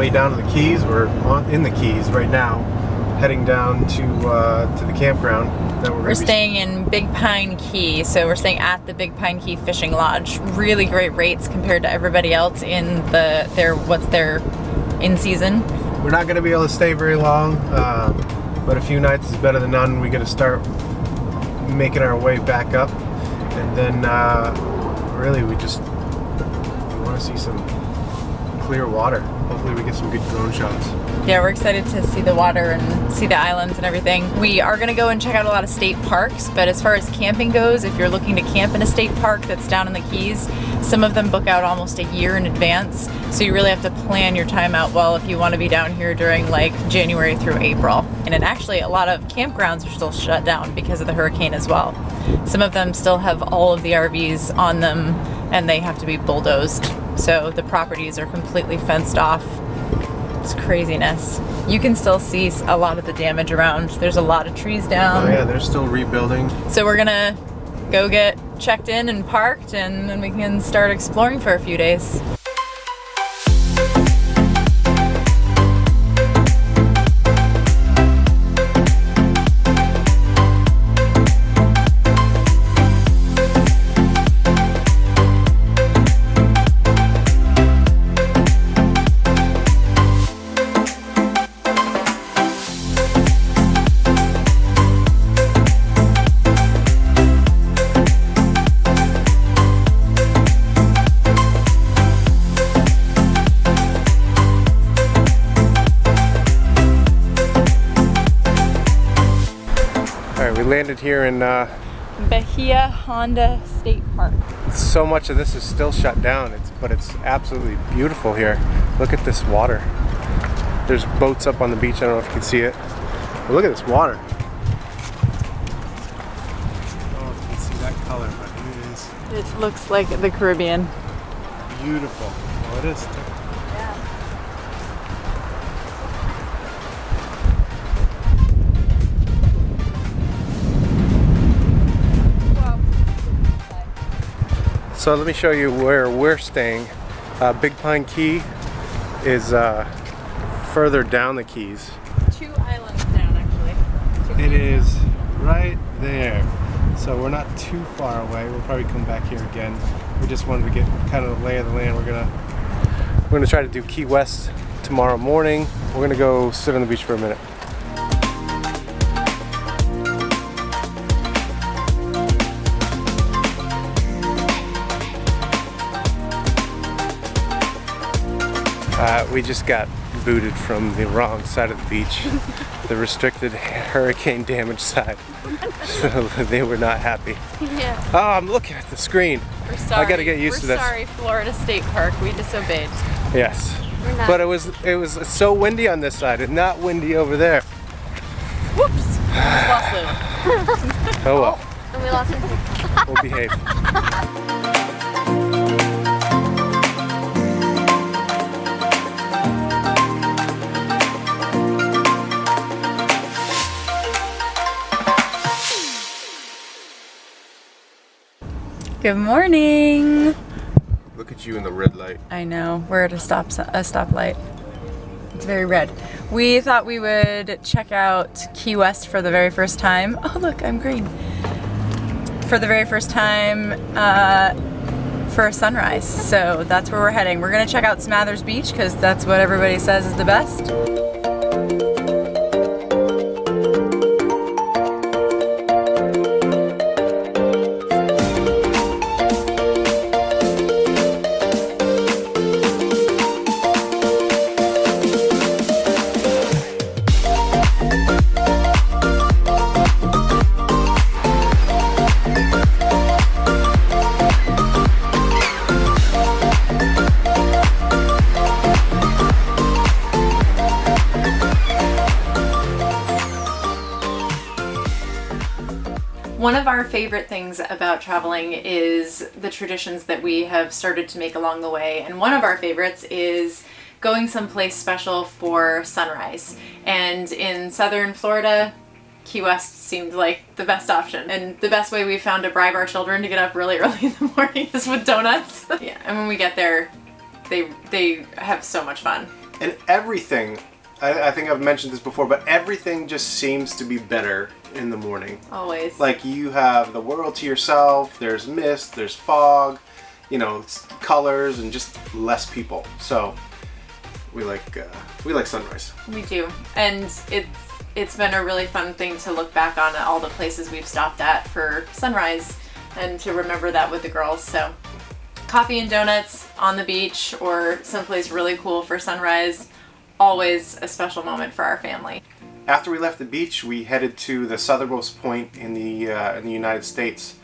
way down to the Keys. We're in the Keys right now, heading down to the campground that we're staying in Big Pine Key. So we're staying at the Big Pine Key Fishing Lodge. Really great rates compared to everybody else in their in season. We're not going to be able to stay very long, but a few nights is better than none. We got to start making our way back up, and then really we want to see some clear water. Hopefully we get some good drone shots. Yeah, we're excited to see the water and see the islands and everything. We are going to go and check out a lot of state parks, but as far as camping goes, if you're looking to camp in a state park that's down in the Keys, some of them book out almost a year in advance, so you really have to plan your time out well if you want to be down here during like January through April. And then actually a lot of campgrounds are still shut down because of the hurricane as well. Some of them still have all of the RVs on them and they have to be bulldozed. So the properties are completely fenced off. It's craziness. You can still see a lot of the damage around. There's a lot of trees down. Oh yeah, they're still rebuilding. So we're gonna go get checked in and parked, and then we can start exploring for a few days. We landed here in Bahia Honda State Park. So much of this is still shut down, but it's absolutely beautiful here. Look at this water. There's boats up on the beach. I don't know if you can see it. But look at this water. Oh, you can see that color, but it is. It looks like the Caribbean. Beautiful. Well, it is too. So let me show you where we're staying. Big Pine Key is further down the Keys. 2 islands down, actually. It is right there. So we're not too far away. We'll probably come back here again. We just wanted to get kind of the lay of the land. We're gonna try to do Key West tomorrow morning. We're gonna go sit on the beach for a minute. We just got booted from the wrong side of the beach, the restricted hurricane damage side. So they were not happy. Yeah. Oh, I'm looking at the screen. We're sorry. I gotta get used to this. We're sorry, Florida State Park. We disobeyed. Yes. But it was so windy on this side and not windy over there. Whoops. We just lost Lou. Oh well. And we lost him. We'll behave. Good morning. Look at you in the red light. I know. We're at a stoplight. It's very red. We thought we would check out Key West for the very first time. Oh look, I'm green. For the very first time for a sunrise. So that's where we're heading. We're gonna check out Smathers Beach because that's what everybody says is the best. One of our favorite things about traveling is the traditions that we have started to make along the way, and one of our favorites is going someplace special for sunrise. And in southern Florida, Key West seemed like the best option, and the best way we found to bribe our children to get up really early in the morning is with donuts. Yeah, and when we get there, they have so much fun. And everything, I think I've mentioned this before, but everything just seems to be better in the morning. Always. Like you have the world to yourself, there's mist, there's fog, you know, colors, and just less people. So we like sunrise. We do. And it's been a really fun thing to look back on all the places we've stopped at for sunrise and to remember that with the girls. So coffee and donuts on the beach or someplace really cool for sunrise, always a special moment for our family. After we left the beach, we headed to the southernmost point in the United States,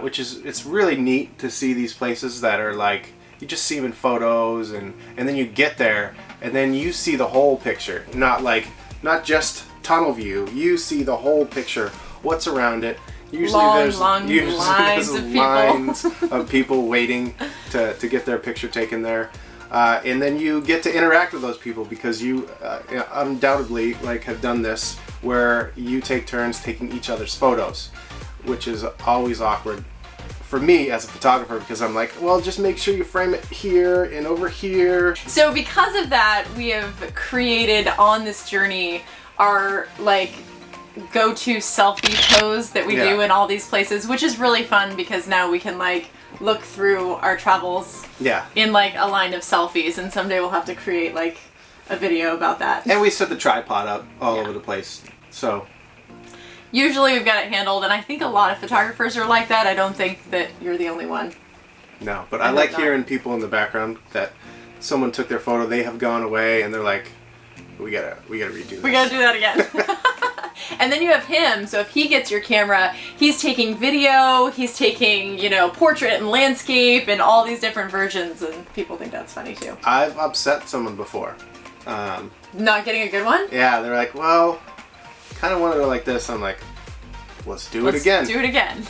which is, it's really neat to see these places that are like, you just see them in photos, and then you get there and then you see the whole picture, not just tunnel view. You see the whole picture, what's around it. Usually there's lines of people waiting to get their picture taken there. And then you get to interact with those people because you undoubtedly have done this where you take turns taking each other's photos, which is always awkward for me as a photographer because I'm like, well, just make sure you frame it here and over here. So because of that, we have created on this journey our go-to selfie pose that we do in all these places, which is really fun because now we can look through our travels in a line of selfies, and someday we'll have to create a video about that. And we set the tripod up all over the place. So usually we've got it handled, and I think a lot of photographers are like that. I don't think that you're the only one. No, but I like hearing people in the background that someone took their photo, they have gone away, and they're like, we gotta redo this. We gotta do that again. And then you have him, so if he gets your camera, he's taking video, he's taking, portrait and landscape and all these different versions, and people think that's funny too. I've upset someone before. Not getting a good one? Yeah, they're like, well, kind of wanted it like this. I'm like, let's do it again. Do it again.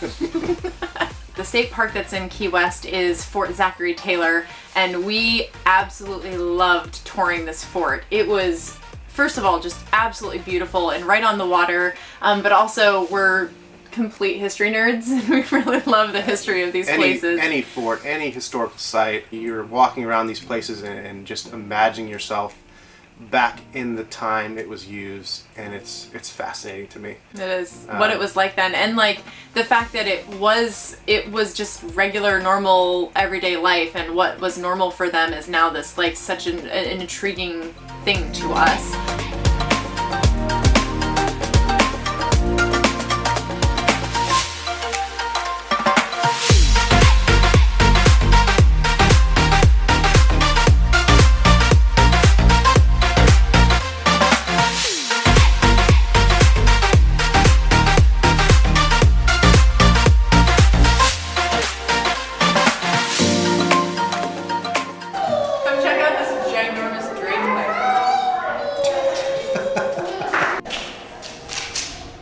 The state park that's in Key West is Fort Zachery Taylor, and we absolutely loved touring this fort. It was, first of all, just absolutely beautiful and right on the water, but also we're complete history nerds. We really love the history of these places. Any fort, any historical site, you're walking around these places and just imagining yourself back in the time it was used, and it's fascinating to me. It is what it was like then, and the fact that it was just regular, normal, everyday life, and what was normal for them is now this such an intriguing thing to us.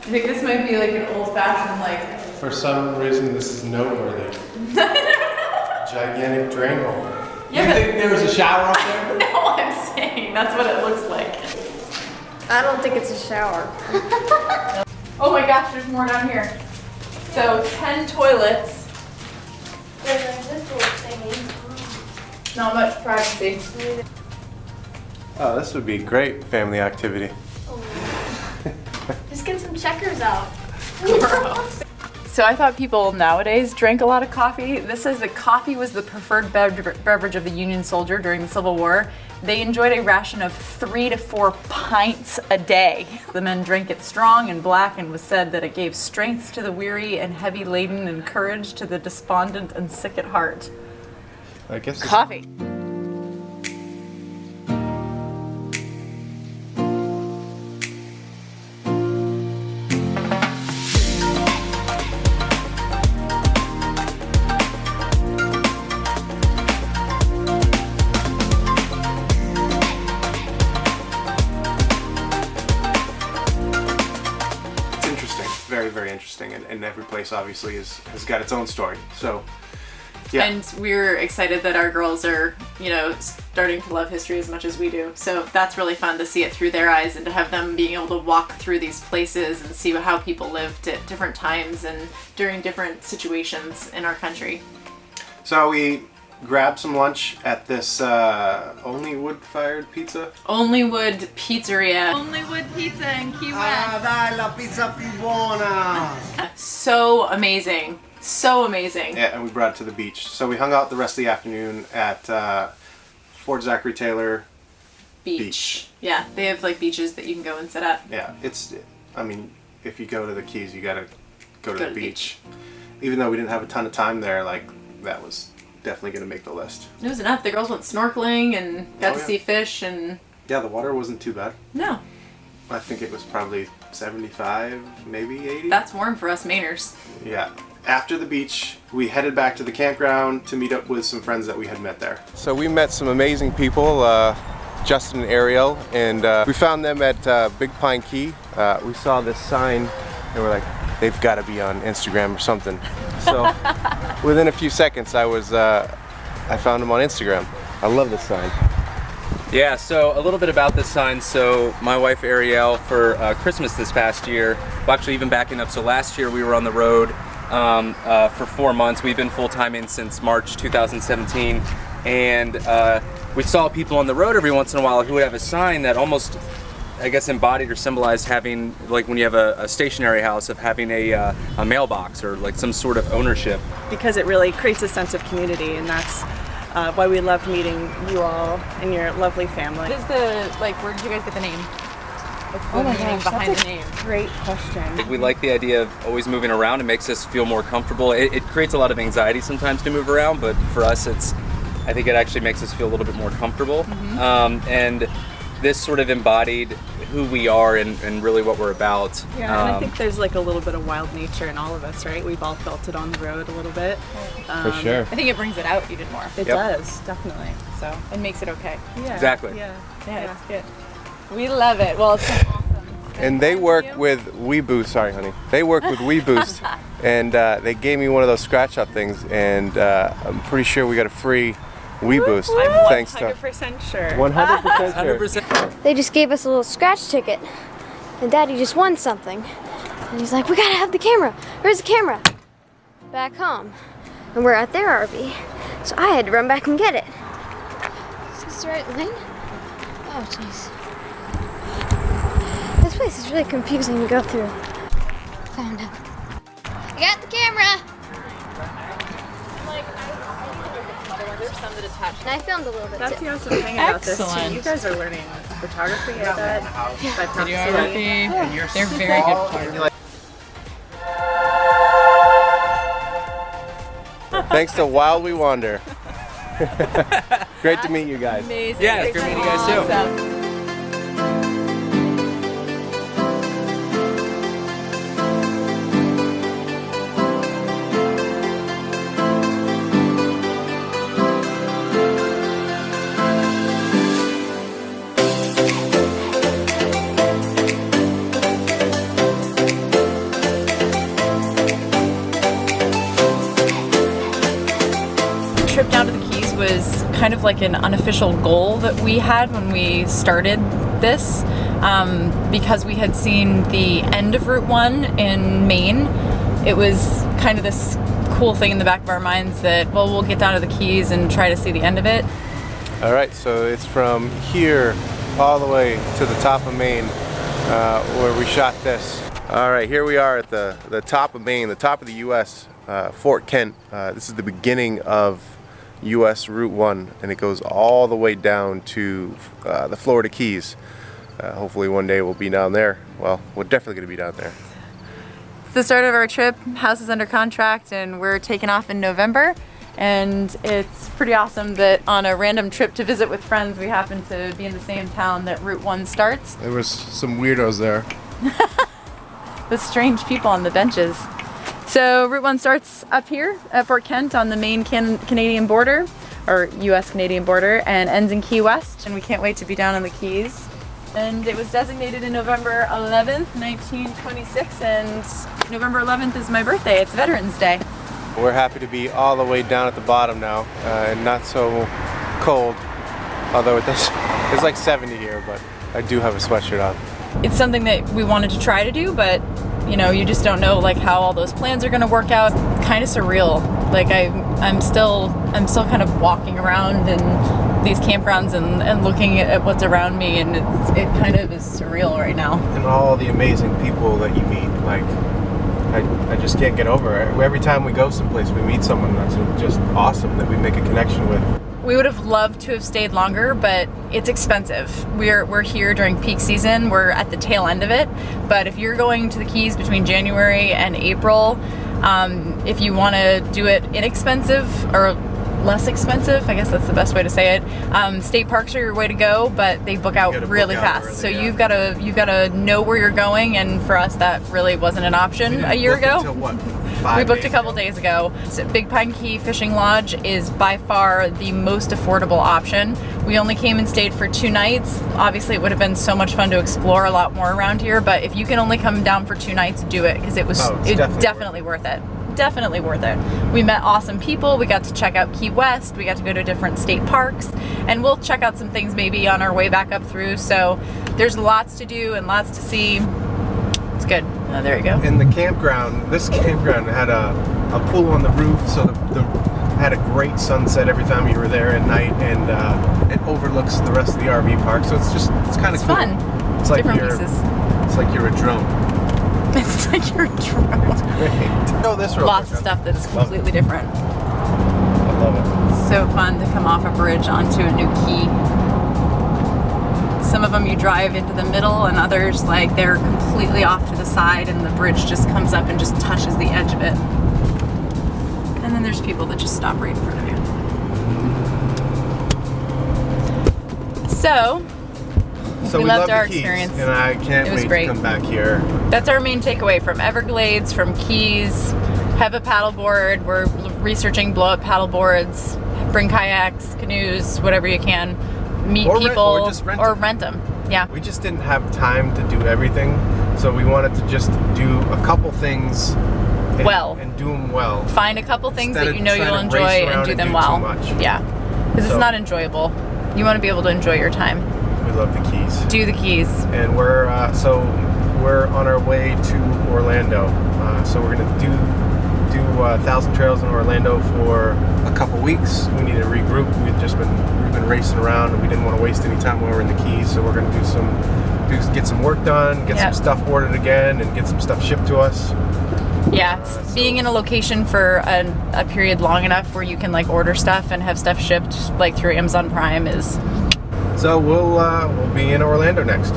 I think this might be an old-fashioned For some reason, this is noteworthy. Gigantic drain hole. Yeah, you think there was a shower up there? No, I'm saying that's what it looks like. I don't think it's a shower. Oh my gosh, there's more down here. So 10 toilets. There's this little thingy. Not much privacy. Oh, this would be great family activity. Just get some checkers out. So I thought people nowadays drank a lot of coffee. This says that coffee was the preferred beverage of the Union soldier during the Civil War. They enjoyed a ration of 3 to 4 pints a day. The men drank it strong and black, and was said that it gave strength to the weary and heavy laden, and courage to the despondent and sick at heart. I guess Coffee. very interesting, and every place obviously has got its own story. So yeah. And we're excited that our girls are, starting to love history as much as we do. So that's really fun to see it through their eyes, and to have them being able to walk through these places and see how people lived at different times and during different situations in our country. So we grab some lunch at this only wood-fired pizza. Only Wood Pizzeria. Only Wood Pizza in Key West. dai, la pizza più buona! So amazing. So amazing. Yeah, and we brought it to the beach. So we hung out the rest of the afternoon at Fort Zachery Taylor Beach. Yeah, they have like beaches that you can go and sit at. Yeah, I mean, if you go to the Keys, you gotta go to the beach. Even though we didn't have a ton of time there, like, that was definitely gonna make the list. It was enough. The girls went snorkeling and got to see fish and... Yeah, the water wasn't too bad. No. I think it was probably 75, maybe 80. That's warm for us Mainers. Yeah. After the beach, we headed back to the campground to meet up with some friends that we had met there. So we met some amazing people, Justin and Ariel, and we found them at Big Pine Key. We saw this sign and we're like, they've got to be on Instagram or something. So within a few seconds, I found them on Instagram. I love this sign. Yeah, so a little bit about this sign. So my wife Ariel, for Christmas this past year, well, actually even backing up, so last year we were on the road for 4 months. We've been full-time in since March 2017, and we saw people on the road every once in a while who would have a sign that almost, I guess, embodied or symbolized having, like when you have a stationary house, of having a mailbox or like some sort of ownership. Because it really creates a sense of community, and that's why we loved meeting you all and your lovely family. What is the, like, where did you guys get the name? What's the meaning behind the name? Great question. We like the idea of always moving around. It makes us feel more comfortable. It creates a lot of anxiety sometimes to move around, but for us, I think it actually makes us feel a little bit more comfortable. Mm-hmm. And this sort of embodied who we are and really what we're about. Yeah, and I think there's like a little bit of wild nature in all of us, right? We've all felt it on the road a little bit. For sure. I think it brings it out even more. It does, definitely. So it makes it okay. Yeah. Exactly. Yeah. Yeah, it's good. We love it. Well, it's been awesome. And they work with WeBoost. Sorry, honey. They work with WeBoost, and they gave me one of those scratch-off things, and I'm pretty sure we got a free WeBoost. I'm Thanks to 100% sure. 100% sure. 100%. They just gave us a little scratch ticket. And Daddy just won something. And he's like, we gotta have the camera. Where's the camera? Back home. And we're at their RV. So I had to run back and get it. Is this the right lane? Oh, jeez. This place is really confusing to go through. Found it. I got the camera! There's some that attach. And I filmed a little bit That's too. the awesome thing about this Excellent. too. You guys are learning photography, I bet. By proxy. Videography. They're very good photographers. Thanks to While We Wander. Great to meet you guys. Amazing. Yeah, it's great meeting you guys too. Awesome. Trip down to the Keys was kind of like an unofficial goal that we had when we started this, because we had seen the end of Route 1 in Maine. It was kind of this cool thing in the back of our minds that, well, we'll get down to the Keys and try to see the end of it. All right, so it's from here all the way to the top of Maine, where we shot this. All right, here we are at the top of Maine, the top of the U.S., Fort Kent. This is the beginning of U.S. Route 1, and it goes all the way down to the Florida Keys. Hopefully one day we'll be down there. Well, we're definitely going to be down there. It's the start of our trip. House is under contract and we're taking off in November. And it's pretty awesome that on a random trip to visit with friends, we happen to be in the same town that Route 1 starts. There was some weirdos there. The strange people on the benches. So Route 1 starts up here at Fort Kent on the Maine-Canadian border, or U.S.-Canadian border, and ends in Key West. And we can't wait to be down on the Keys. And it was designated in November 11th, 1926, and November 11th is my birthday. It's Veterans Day. We're happy to be all the way down at the bottom now, and not so cold, although it's like 70 here, but I do have a sweatshirt on. It's something that we wanted to try to do, but You know, you just don't know like how all those plans are going to work out. Kind of surreal. Like I'm still kind of walking around in these campgrounds and looking at what's around me, and it kind of is surreal right now. And all the amazing people that you meet, like I just can't get over it. Every time we go someplace, we meet someone that's just awesome that we make a connection with. We would have loved to have stayed longer, but it's expensive. We're here during peak season. We're at the tail end of it. But if you're going to the Keys between January and April, if you want to do it inexpensive or less expensive, I guess that's the best way to say it. State parks are your way to go, but they book out really fast. Early, so yeah. you've got to know where you're going, and for us that really wasn't an option a year ago. Until what? 5 We booked a days couple ago? days ago. So Big Pine Key Fishing Lodge is by far the most affordable option. We only came and stayed for 2 nights. Obviously, it would have been so much fun to explore a lot more around here, but if you can only come down for 2 nights, do it, because it's definitely worth it. Definitely worth it. We met awesome people. We got to check out Key West. We got to go to different state parks, and we'll check out some things maybe on our way back up through. So there's lots to do and lots to see. It's good. Oh, there you go. In the campground, this campground had a pool on the roof, so the had a great sunset every time you were there at night, and it overlooks the rest of the RV park. So it's kind of cool. Fun. It's like Different you're, pieces. It's like you're a drone. It's like you're drunk. It's great. Go this road. Lots of stuff that's completely different. I love it. So fun to come off a bridge onto a new key. Some of them you drive into the middle, and others like they're completely off to the side, and the bridge just comes up and just touches the edge of it. And then there's people that just stop right in front of you. So we loved our the Keys, experience. and I can't It was wait great. to come back here. That's our main takeaway from Everglades, from Keys. Have a paddleboard. We're researching blow-up paddleboards. Bring kayaks, canoes, whatever you can. Meet Or people just rent or them. rent them. Yeah. We just didn't have time to do everything, so we wanted to just do a couple things and do them well. Find a couple things Instead that you of know trying you'll to enjoy race and around do and them do well. too much. Yeah. Because So- it's not enjoyable. You want to be able to enjoy your time. We love the Keys. Do the Keys. And we're on our way to Orlando. So we're gonna do 1,000 trails in Orlando for a couple weeks. We need to regroup. We've been racing around, and we didn't want to waste any time when we were in the Keys. So we're gonna get some work done, get some stuff ordered again, and get some stuff shipped to us. Yeah, being in a location for a period long enough where you can like order stuff and have stuff shipped like through Amazon Prime is. So we'll be in Orlando next.